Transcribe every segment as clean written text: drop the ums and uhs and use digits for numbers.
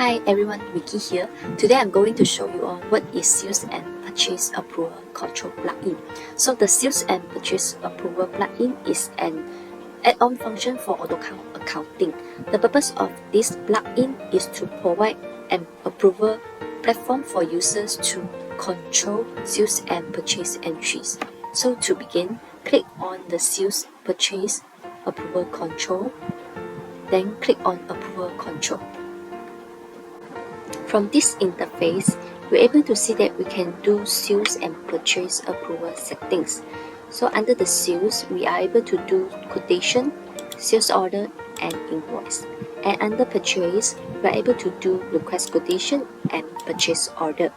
Hi everyone, Vicky here. Today I'm going to show you all what is Sales and Purchase Approval Control plugin. So the Sales and Purchase Approval plugin is an add-on function for AutoCount Accounting. The purpose of this plugin is to provide an approval platform for users to control sales and purchase entries. So to begin, click on the Sales Purchase Approval Control, then click on Approval Control. From this interface, we're able to see that we can do sales and purchase approval settings. So under the sales, we are able to do quotation, sales order, and invoice. And under purchase, we are able to do request quotation and purchase order.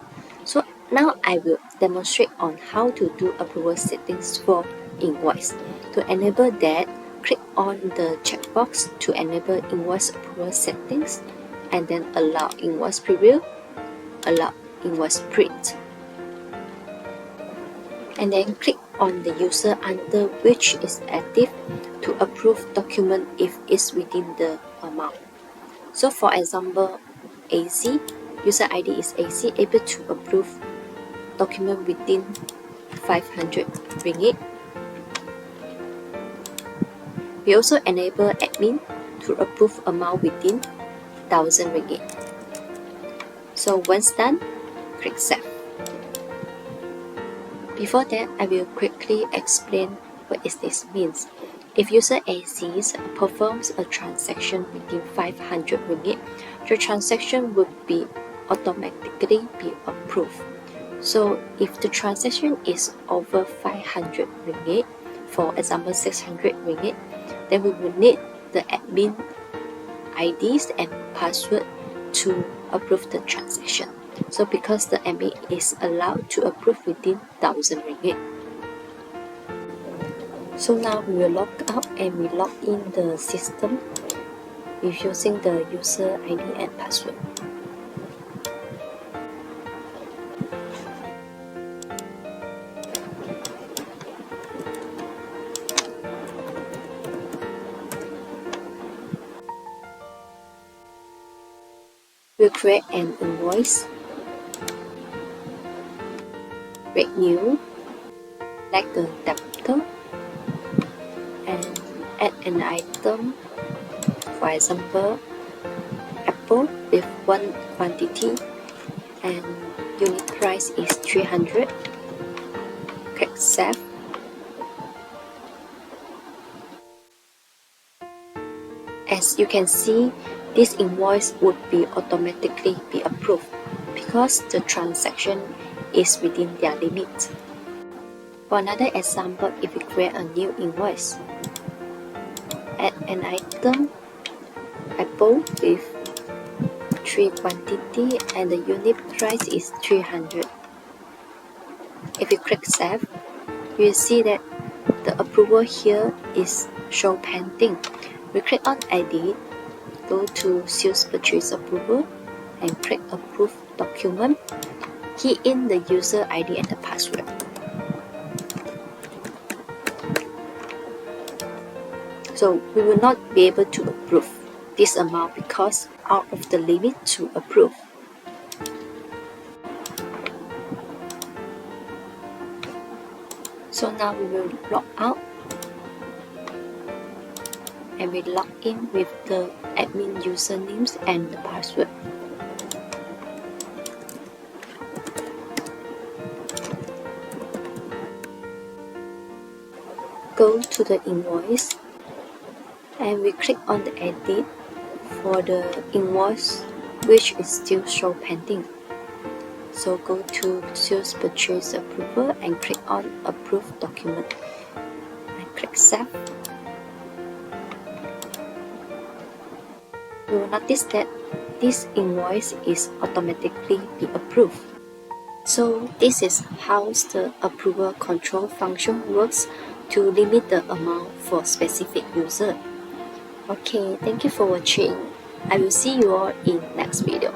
So now I will demonstrate on how to do approval settings for invoice. To enable that, click on the checkbox to enable invoice approval settings, and then allow invoice preview, allow invoice print. And then click on the user under which is active to approve document if it's within the amount. So for example, AC, user ID is AC, able to approve document within 500 ringgit. We also enable admin to approve amount within 1000 ringgit. So once done, click Save. Before that, I will quickly explain what this means. If user AC performs a transaction within 500 ringgit, the transaction would be automatically be approved. So if the transaction is over 500 ringgit, for example 600 ringgit, then we will need the admin IDs and password to approve the transaction. So because the admin is allowed to approve within 1000 ringgit. So now we will log out and we log in the system with using the user ID and password. We'll create an invoice, create new, select the debtor, and add an item, for example, apple with one quantity and unit price is 300. Click Save. As you can see, this invoice would be automatically be approved because the transaction is within their limit. For another example, if we create a new invoice, add an item, apple with 3 quantity and the unit price is 300. If you click Save, you will see that the approval here is show pending. We click on Edit, go to Sales Purchase Approval and click Approve Document. Key in the user ID and the password. So we will not be able to approve this amount because out of the limit to approve. So now we will log out and we log in with the admin usernames and the password. Go to the invoice and we click on the edit for the invoice which is still show pending. So go to Sales Purchase Approval and click on Approve Document and click Save. You will notice that this invoice is automatically be approved. So this is how the approval control function works to limit the amount for specific user. Okay, thank you for watching. I will see you all in next video.